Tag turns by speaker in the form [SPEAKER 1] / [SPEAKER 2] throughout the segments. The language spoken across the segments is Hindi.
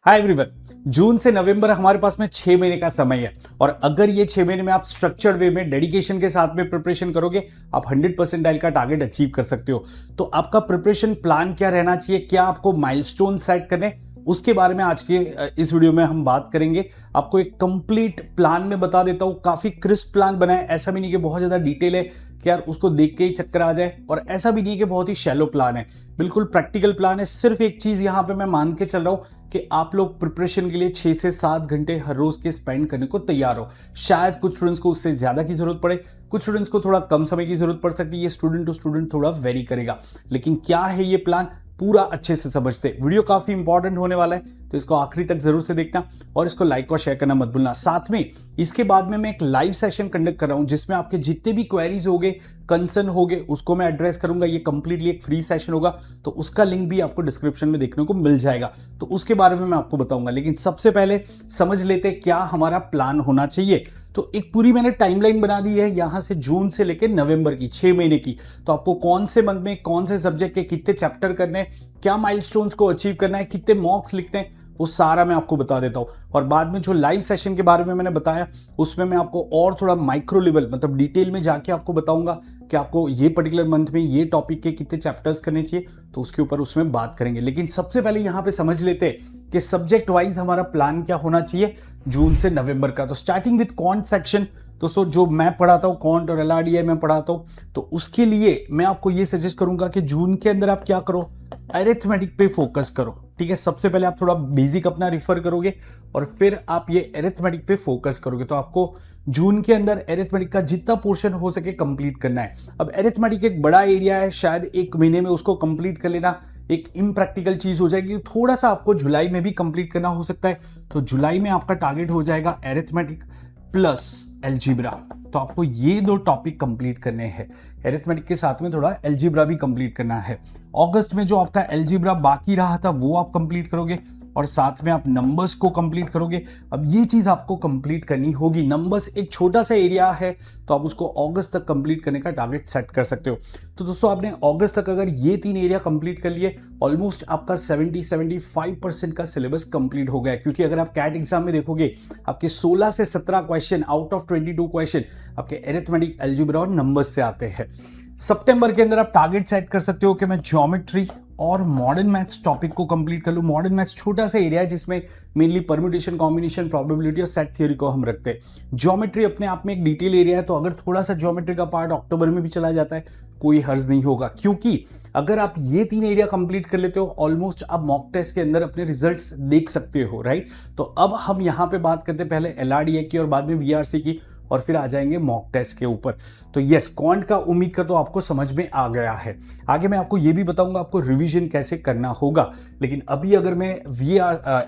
[SPEAKER 1] हाय एवरीवन, जून से नवंबर हमारे पास में 6 महीने का समय है और अगर ये 6 महीने में आप स्ट्रक्चर्ड वे में डेडिकेशन के साथ में प्रिपरेशन करोगे, आप 100% का टारगेट अचीव कर सकते हो। तो आपका प्रिपरेशन प्लान क्या रहना चाहिए, क्या आपको माइलस्टोन सेट करने, उसके बारे में आज के इस वीडियो में हम बात करेंगे। आपको एक कंप्लीट प्लान में बता देता हूं, काफी क्रिस्प प्लान बना है। ऐसा भी नहीं कि बहुत ज्यादा डिटेल है कि यार उसको देख के ही चक्कर आ जाए, और ऐसा भी नहीं कि बहुत ही शैलो प्लान है। बिल्कुल प्रैक्टिकल प्लान है। सिर्फ एक चीज यहां पे मैं मान के चल रहा हूं कि आप लोग प्रिपरेशन के लिए 6 से 7 घंटे हर रोज के स्पेंड करने को तैयार हो। शायद कुछ स्टूडेंट्स को उससे ज्यादा की जरूरत पड़े, कुछ स्टूडेंट्स को थोड़ा कम समय की जरूरत पड़ सकती है। ये स्टूडेंट टू स्टूडेंट थोड़ा वेरी करेगा, लेकिन क्या है ये प्लान पूरा अच्छे से समझते। वीडियो काफी इंपॉर्टेंट होने वाला है, तो इसको आखिरी तक जरूर से देखना और इसको लाइक और शेयर करना मत भूलना। साथ में इसके बाद में मैं एक लाइव सेशन कंडक्ट कर रहा हूं, जिसमें आपके जितने भी क्वेरीज होंगे, कंसर्न होंगे, उसको मैं एड्रेस करूंगा। ये कंप्लीटली एक फ्री सेशन होगा, तो उसका लिंक भी आपको डिस्क्रिप्शन में देखने को मिल जाएगा, तो उसके बारे में मैं आपको बताऊंगा। लेकिन सबसे पहले समझ लेते क्या हमारा प्लान होना चाहिए। तो एक पूरी मैंने टाइमलाइन बना दी है, यहां से जून से लेकर नवंबर की 6 महीने की। तो आपको कौन से मंथ में कौन से सब्जेक्ट के कितने चैप्टर करने, क्या माइलस्टोन्स को अचीव करना है, कितने मॉक्स लिखने हैं, वो सारा मैं आपको बता देता हूं। और बाद में जो लाइव सेशन के बारे में मैंने बताया, उसमें मैं आपको और थोड़ा माइक्रो लेवल मतलब डिटेल में जाके आपको बताऊंगा कि आपको ये पर्टिकुलर मंथ में ये टॉपिक के कितने चैप्टर्स करने चाहिए, तो उसके ऊपर उसमें बात करेंगे। लेकिन सबसे पहले यहां पे समझ लेते हैं कि सब्जेक्ट वाइज हमारा प्लान क्या होना चाहिए जून से नवंबर का। तो स्टार्टिंग विद क्वांट सेक्शन, दोस्तों जो मैं पढ़ाता हूं क्वांट और एलआरडीआई में पढ़ाता हूं, तो उसके लिए मैं आपको ये सजेस्ट करूंगा कि जून के अंदर आप क्या करो, अरिथमेटिक पे फोकस करो। ठीक है, सबसे पहले आप थोड़ा बेसिक अपना रिफर करोगे और फिर आप ये अरिथमेटिक पे फोकस करोगे। तो आपको जून के अंदर अरिथमेटिक का जितना पोर्शन हो सके कंप्लीट करना है। अब अरिथमेटिक एक बड़ा एरिया है, शायद एक महीने में उसको कंप्लीट कर लेना एक इम्प्रैक्टिकल चीज हो जाएगी। थोड़ा सा आपको जुलाई में भी कंप्लीट करना हो सकता है। तो जुलाई में आपका टारगेट हो जाएगा अरिथमेटिक प्लस अलजेब्रा। तो आपको ये दो टॉपिक कंप्लीट करने हैं। अरिथमेटिक के साथ में थोड़ा अलजेब्रा भी कंप्लीट करना है। अगस्त में जो आपका अलजेब्रा बाकी रहा था वो आप कंप्लीट करोगे और साथ में आप नंबर्स को कंप्लीट करोगे। अब ये चीज आपको कंप्लीट करनी होगी। नंबर्स एक छोटा सा एरिया है, तो आप उसको अगस्त तक कंप्लीट करने का टारगेट सेट कर सकते हो। तो दोस्तों आपने अगस्त तक अगर ये 3 एरिया कंप्लीट कर लिए, ऑलमोस्ट आपका 70-75% का सिलेबस कंप्लीट हो गया। क्योंकि अगर आप कैट एग्जाम में देखोगे, आपके 16 से 17 क्वेश्चन आउट ऑफ 22 क्वेश्चन आपके अरिथमेटिक, अलजेब्रा और नंबर्स से आते हैं। सितंबर के अंदर आप टारगेट सेट कर सकते हो कि मैं ज्योमेट्री और मॉडर्न मैथ्स टॉपिक को कंप्लीट कर लूं। मॉडर्न मैथ्स छोटा सा एरिया है जिसमें मेनली परम्यूटेशन, कॉम्बिनेशन, प्रोबेबिलिटी और सेट थ्योरी को हम रखते हैं। ज्योमेट्री अपने आप में एक डिटेल एरिया है, तो अगर थोड़ा सा ज्योमेट्री का पार्ट अक्टूबर में भी चला जाता है, कोई हर्ज नहीं होगा। क्योंकि अगर आप ये 3 एरिया कंप्लीट कर लेते हो, ऑलमोस्ट आप मॉक टेस्ट के अंदर अपने रिजल्ट्स देख सकते हो, राइट। तो अब हम यहां पे बात करते हैं पहले एलआरडीए की और बाद में वीआरसी की, और फिर आ जाएंगे मॉक टेस्ट के ऊपर। तो यस, क्वांट का उम्मीद कर तो आपको समझ में आ गया है। आगे मैं आपको ये भी बताऊंगा आपको रिवीजन कैसे करना होगा। लेकिन अभी अगर मैं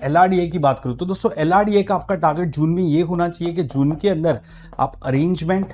[SPEAKER 1] एलआरडीए की बात करूं, तो दोस्तों एलआरडीए का आपका टारगेट जून में ये होना चाहिए कि जून के अंदर आप अरेंजमेंट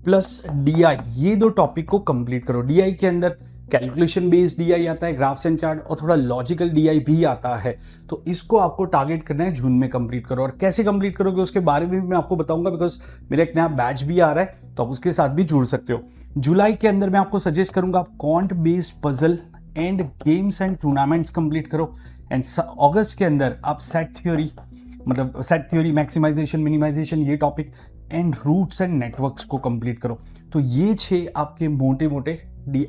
[SPEAKER 1] प्लस डीआई ये दो टॉपिक को कंप्लीट करो। डीआई के अंदर कैलकुलेशन बेस्ड डीआई आता है, ग्राफ्स एंड चार्ट, और थोड़ा लॉजिकल डीआई भी आता है। तो इसको आपको टारगेट करना है जून में कंप्लीट करो। और कैसे कंप्लीट करोगे उसके बारे में भी मैं आपको बताऊंगा, बिकॉज मेरा एक नया बैच भी आ रहा है, तो आप उसके साथ भी जुड़ सकते हो। जुलाई के अंदर मैं आपको सजेस्ट करूंगा आप quant based puzzle and games and tournaments complete करो। एंड अगस्त के अंदर आप सेट थ्योरी, मैक्सिमाइजेशन, मिनिमाइजेशन ये topic and roots and networks को कंप्लीट करो। तो ये 6 आपके मोटे मोटे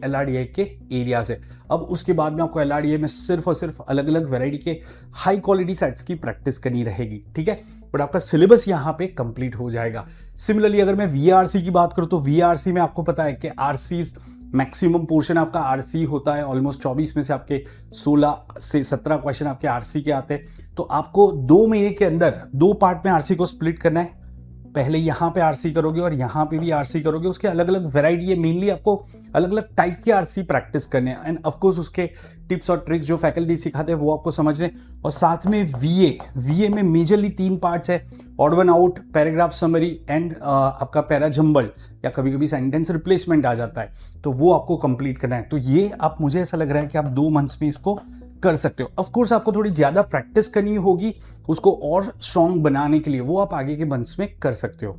[SPEAKER 1] एलआरडीए के एरियाज है। अब उसके बाद में आपको एलआरडीए में सिर्फ और सिर्फ अलग अलग वैरायटी के हाई क्वालिटी सेट्स की प्रैक्टिस करनी रहेगी, ठीक है। बट आपका सिलेबस यहाँ पे कंप्लीट हो जाएगा। सिमिलरली अगर मैं वीआरसी की बात करूँ, तो वीआरसी में आपको पता है कि आरसीज मैक्सिमम पोर्शन आपका आरसी होता है। ऑलमोस्ट 24 में से आपके 16 से 17 क्वेश्चन आपके आरसी के आते हैं। तो आपको 2 महीने के अंदर 2 पार्ट में आरसी को स्प्लिट करना है। पहले यहाँ पे आरसी करोगे और यहाँ पे भी आरसी करोगे। उसके अलग अलग वैरायटी है, मेनली आपको अलग अलग टाइप के आरसी प्रैक्टिस करने हैं। एंड ऑफ कोर्स उसके टिप्स और ट्रिक्स जो फैकल्टी सिखाते हैं वो आपको समझने। और साथ में वीए में मेजरली 3 पार्ट्स है, odd one out, paragraph summary and आपका पैरा जंबल, या कभी कभी सेंटेंस रिप्लेसमेंट आ जाता है, तो वो आपको कंप्लीट करना है। तो ये आप, मुझे ऐसा लग रहा है कि आप 2 मंथ्स में इसको कर सकते हो। ऑफ कोर्स आपको थोड़ी ज्यादा प्रैक्टिस करनी होगी उसको और स्ट्रॉन्ग बनाने के लिए, वो आप आगे के मंथ्स में कर सकते हो।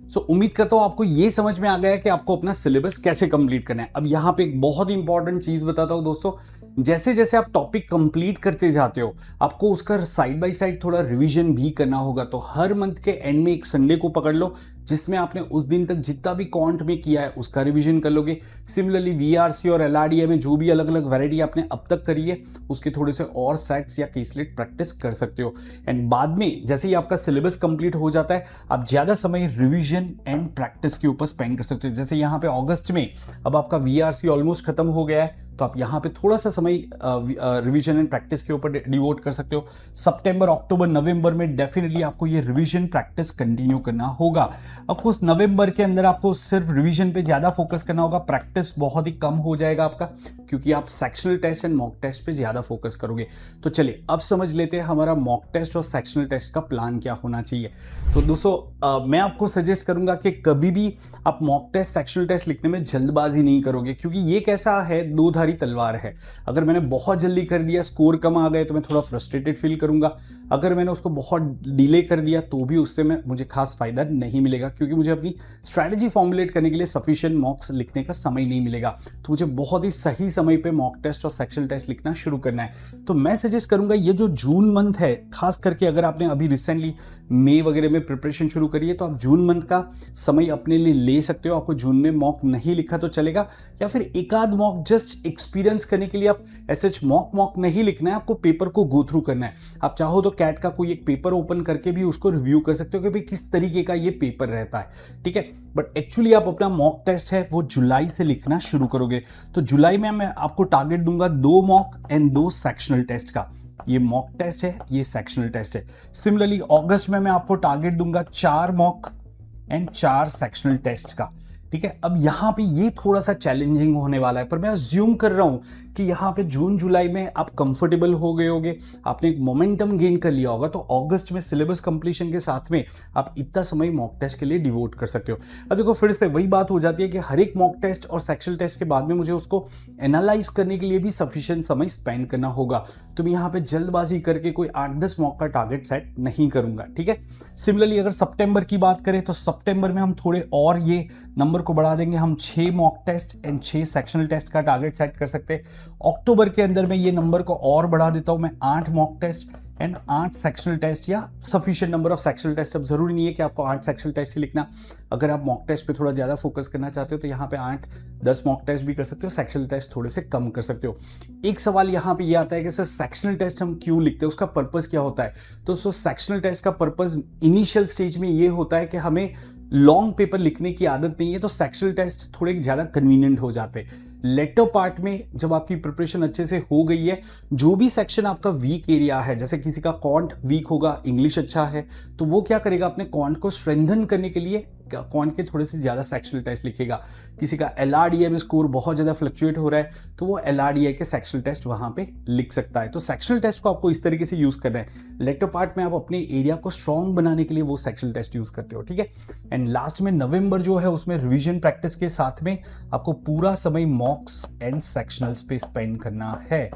[SPEAKER 1] सो उम्मीद करता हूं आपको ये समझ में आ गया है कि आपको अपना सिलेबस कैसे कंप्लीट करना है। अब यहां पे एक बहुत ही इंपॉर्टेंट चीज बताता हूं दोस्तों, जैसे जैसे आप टॉपिक कंप्लीट करते जाते हो आपको उसका साइड बाय साइड थोड़ा रिवीजन भी करना होगा। तो हर मंथ के एंड में एक संडे को पकड़ लो जिसमें आपने उस दिन तक जितना भी क्वांट में किया है उसका रिवीजन कर लोगे। सिमिलरली वीआरसी और एलआरडीए में जो भी अलग अलग वैरायटी आपने अब तक करी है उसके थोड़े से और सेट्स या केसलेट प्रैक्टिस कर सकते हो। एंड बाद में जैसे ही आपका सिलेबस कंप्लीट हो जाता है आप ज्यादा समय रिवीजन एंड प्रैक्टिस के ऊपर स्पेंड कर सकते हो। जैसे यहाँ पे अगस्त में अब आपका वीआरसी ऑलमोस्ट खत्म हो गया है तो आप यहाँ पे थोड़ा सा समय रिवीजन एंड प्रैक्टिस के ऊपर डिवोट कर सकते हो। सितंबर, अक्टूबर, नवंबर में डेफिनेटली आपको ये रिवीजन प्रैक्टिस कंटिन्यू करना होगा। अब उस नवंबर के अंदर आपको सिर्फ रिवीजन पे ज्यादा फोकस करना होगा, प्रैक्टिस बहुत ही कम हो जाएगा आपका क्योंकि आप sectional test and mock test पे ज्यादा फोकस करोगे। तो चलिए अब समझ लेते हैं हमारा मॉक टेस्ट और सेक्शनल टेस्ट का प्लान क्या होना चाहिए। तो दोस्तों मैं आपको सजेस्ट करूंगा कि कभी भी आप मॉक टेस्ट सेक्शनल टेस्ट लिखने में जल्दबाजी नहीं करोगे क्योंकि ये कैसा है, दो धारी तलवार है। अगर मैंने बहुत जल्दी कर दिया, स्कोर कम आ गए तो मैं थोड़ा फ्रस्ट्रेटेड फील करूंगा। अगर मैंने उसको बहुत डिले कर दिया तो भी उससे मुझे खास फायदा नहीं मिलेगा क्योंकि मुझे अपनी स्ट्रैटेजी फॉर्मुलेट करने के लिए सफिशिएंट मॉक्स लिखने का समय नहीं मिलेगा। तो मुझे बहुत ही सही समय पे मॉक टेस्ट और सेक्शनल टेस्ट लिखना शुरू करना है। तो मैं सजेस्ट करूंगा ये जो जून मंथ है, खास करके अगर आपने अभी रिसेंटली मई वगैरह में प्रिपरेशन शुरू करी है तो आप जून मंथ का समय अपने लिए ले सकते हो। आपको जून में मॉक नहीं लिखा तो चलेगा या फिर एक आध मॉक जस्ट एक्सपीरियंस करने के लिए आप ऐसे मॉक नहीं लिखना है, आपको पेपर को गो थ्रू करना है। आप चाहो तो कैट का कोई एक पेपर ओपन करके भी उसको रिव्यू कर सकते हो कि भाई किस तरीके का ये पेपर रहता है, ठीक है। बट एक्चुअली आप अपना मॉक टेस्ट है वो जुलाई से लिखना शुरू करोगे। तो जुलाई में मैं आपको टारगेट दूंगा 2 मॉक एंड 2 सेक्शनल टेस्ट का। ये मॉक टेस्ट है, ये सेक्शनल टेस्ट है। सिमिलरली अगस्त में मैं आपको टारगेट दूंगा 4 मॉक एंड 4 सेक्शनल टेस्ट का, ठीक है। अब यहाँ पे ये थोड़ा सा चैलेंजिंग होने वाला है पर मैं अज्यूम कर रहा हूं कि यहाँ पे जून जुलाई में आप कंफर्टेबल हो गए होगे, आपने एक मोमेंटम गेन कर लिया होगा। तो अगस्त में सिलेबस कंप्लीशन के साथ में आप इतना समय मॉक टेस्ट के लिए डिवोट कर सकते हो। अब देखो फिर से वही बात हो जाती है कि हर एक मॉक टेस्ट और सेक्शनल टेस्ट के बाद में मुझे उसको एनालाइज करने के लिए भी सफिशिएंट समय स्पेंड करना होगा। तो मैं यहाँ पे जल्दबाजी करके कोई 8-10 मॉक का टारगेट सेट नहीं करूंगा, ठीक है। सिमिलरली अगर सितंबर की बात करें तो सितंबर में हम थोड़े और ये नंबर को बढ़ा देंगे, हम 6 mock test and 6 sectional test का टारगेट सेट कर सकते हैं। अक्टूबर के अंदर में ये नंबर को और बढ़ा देता हूं मैं, 8 mock test and 8 sectional test या sufficient number of sectional test. अब जरूरी नहीं है कि आपको 8 सेक्शनल टेस्ट ही लिखना, अगर आप मॉक टेस्ट पे थोड़ा ज्यादा फोकस करना चाहते हो तो यहाँ पे 8-10 मॉक टेस्ट भी कर सकते हो, सेक्शनल टेस्ट थोड़े से कम कर सकते हो। एक सवाल यहाँ पे ये आता है कि सर सेक्शनल टेस्ट हम क्यों लिखते हैं, उसका पर्पस क्या होता है। तो सेक्शनल टेस्ट का पर्पस इनिशियल स्टेज में ये होता है कि हमें लॉन्ग पेपर लिखने की आदत नहीं है तो सेक्शनल टेस्ट थोड़े ज्यादा कन्वीनियंट हो जाते हैं। लेटर पार्ट में जब आपकी प्रिपरेशन अच्छे से हो गई है, जो भी सेक्शन आपका वीक एरिया है, जैसे किसी का क्वांट वीक होगा, इंग्लिश अच्छा है तो वो क्या करेगा, अपने क्वांट को स्ट्रेंथन करने के लिए क्वांट के थोड़े से ज्यादा सेक्शनल टेस्ट लिखेगा। किसी का एलआरडीए में स्कोर बहुत ज्यादा फ्लक्चुएट हो रहा है तो वो एलआरडीए के सेक्शनल टेस्ट वहां पे लिख सकता है। तो सेक्शनल टेस्ट को आपको इस तरीके से यूज करना है। लेटर पार्ट में आप अपने एरिया को स्ट्रॉन्ग बनाने के लिए वो सेक्शनल टेस्ट यूज करते हो, ठीक है। एंड लास्ट में नवंबर जो है उसमें रिवीजन प्रैक्टिस के साथ में आपको पूरा समय मॉक्स एंड सेक्शनल्स पे स्पेंड करना है,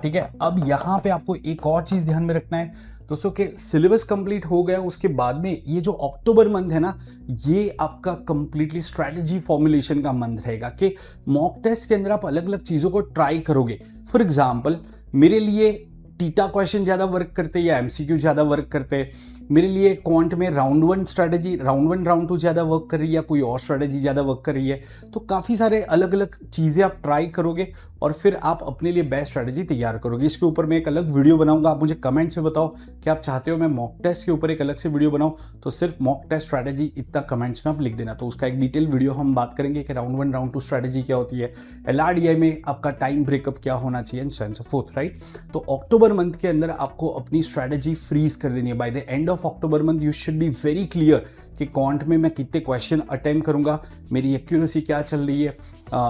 [SPEAKER 1] ठीक है। अब यहाँ पे आपको एक और चीज ध्यान में रखना है दोस्तों के सिलेबस कंप्लीट हो गया उसके बाद में ये जो अक्टूबर मंथ है ना, ये आपका कंप्लीटली स्ट्रैटेजी फॉर्मुलेशन का मंथ रहेगा कि मॉक टेस्ट के अंदर आप अलग अलग चीजों को ट्राई करोगे। फॉर एग्जांपल मेरे लिए टीटा क्वेश्चन ज्यादा वर्क करते या एमसीक्यू ज्यादा वर्क करते, मेरे लिए क्वांट में राउंड 1 स्ट्रैटेजी, राउंड 1 राउंड 2 ज्यादा वर्क कर रही है या कोई और स्ट्रैटेजी ज्यादा वर्क कर रही है। तो काफी सारे अलग अलग चीजें आप ट्राई करोगे और फिर आप अपने लिए बेस्ट स्ट्रैटेजी तैयार करोगे। इसके ऊपर मैं एक अलग वीडियो बनाऊंगा, आप मुझे कमेंट्स में बताओ कि आप चाहते हो मैं मॉक टेस्ट के ऊपर एक अलग से वीडियो बनाऊं, तो सिर्फ मॉक टेस्ट स्ट्रैटेजी इतना कमेंट्स में आप लिख देना, तो उसका एक डिटेल वीडियो हम बात करेंगे कि राउंड 1 राउंड 2 स्ट्रैटेजी क्या होती है, एलआरडीआई में आपका टाइम ब्रेकअप क्या होना चाहिए and so on so fourth, right. तो अक्टूबर मंथ के अंदर आपको अपनी स्ट्रैटेजी फ्रीज कर देनी है। By the end of October month you should be very clear कि क्वांट में मैं कितने क्वेश्चन अटेम्प्ट करूंगा, मेरी एक्यूरेसी क्या चल रही है,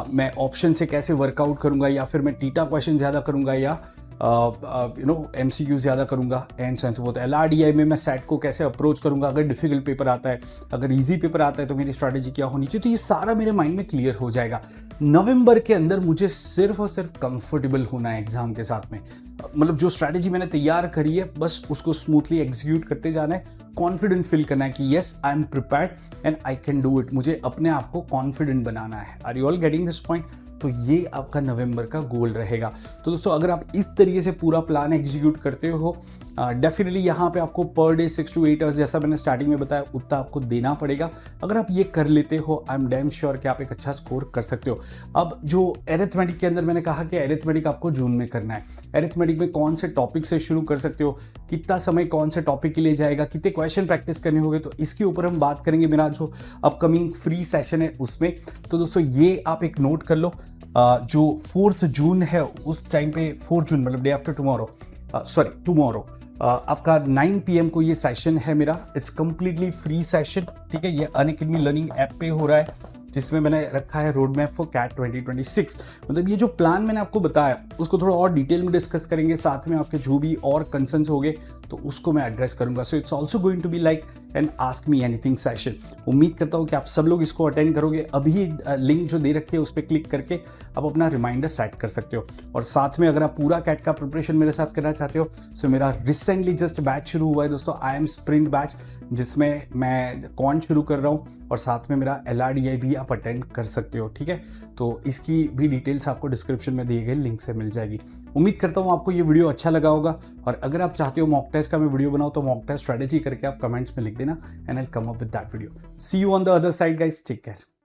[SPEAKER 1] मैं ऑप्शन से कैसे वर्कआउट करूंगा या फिर मैं टीटा क्वेश्चन ज्यादा करूंगा या एमसीक्यू ज्यादा करूंगा and so on so fourth. LRDI में मैं सेट को कैसे अप्रोच करूंगा, अगर डिफिकल्ट पेपर आता है, अगर इजी पेपर आता है तो मेरी स्ट्रैटेजी क्या होनी चाहिए। तो ये सारा मेरे माइंड में क्लियर हो जाएगा। नवंबर के अंदर मुझे सिर्फ और सिर्फ कंफर्टेबल होना है एग्जाम के साथ में। मतलब जो स्ट्रैटेजी मैंने तैयार करी है बस उसको स्मूथली एग्जीक्यूट करते जाना है, कॉन्फिडेंट फील करना है कि yes I am prepared and I can do it. मुझे अपने आप को कॉन्फिडेंट बनाना है। Are you all getting this point? तो ये आपका नवंबर का गोल रहेगा। तो दोस्तों अगर आप इस तरीके से पूरा प्लान एग्जीक्यूट करते हो, डेफिनेटली यहाँ पे आपको पर डे 6 to 8 आवर्स, जैसा मैंने स्टार्टिंग में बताया, उतना आपको देना पड़ेगा। अगर आप ये कर लेते हो, आई एम डैम श्योर कि आप एक अच्छा स्कोर कर सकते हो। अब जो एरिथमेटिक के अंदर मैंने कहा कि एरिथमेटिक आपको जून में करना है। एरिथमेटिक में कौन से टॉपिक से शुरू कर सकते हो, कितना समय कौन से टॉपिक के लिए जाएगा, कितने क्वेश्चन प्रैक्टिस करने होंगे, तो इसके ऊपर हम बात करेंगे मेरा जो अपकमिंग फ्री सेशन है उसमें। तो दोस्तों ये आप एक नोट कर लो, जो 4 जून है उस टाइम पे, 4 जून मतलब डे आफ्टर टुमारो, टुमारो आपका 9 PM को ये सेशन है मेरा। इट्स कंप्लीटली फ्री सेशन, ठीक है। ये अनअकैडमी लर्निंग ऐप पे हो रहा है, जिसमें मैंने रखा है रोड मैप फॉर कैट 2026। मतलब ये जो प्लान मैंने आपको बताया उसको थोड़ा और डिटेल में डिस्कस करेंगे, साथ में आपके जो भी और कंसर्न्स होंगे तो उसको मैं एड्रेस करूंगा। So it's also going to be like an ask me anything session. उम्मीद करता हूँ कि आप सब लोग इसको अटेंड करोगे। अभी लिंक जो दे रखी है उस पर क्लिक करके आप अपना रिमाइंडर सेट कर सकते हो। और साथ में अगर आप पूरा कैट का प्रिपरेशन मेरे साथ करना चाहते हो, सो मेरा रिसेंटली जस्ट बैच शुरू हुआ है दोस्तों, आई एम स्प्रिंट बैच, जिसमें मैं कॉन शुरू कर रहा हूँ और साथ में मेरा LRDI भी आप अटेंड कर सकते हो, ठीक है। तो इसकी भी डिटेल्स आपको डिस्क्रिप्शन में दिए गए लिंक से मिल जाएगी। उम्मीद करता हूँ आपको ये वीडियो अच्छा लगा होगा, और अगर आप चाहते हो मॉक टेस्ट का मैं वीडियो बनाऊँ तो मॉक टेस्ट स्ट्रेटेजी करके आप कमेंट्स में लिख देना and I will come up with that video. See you on the other side guys, take care.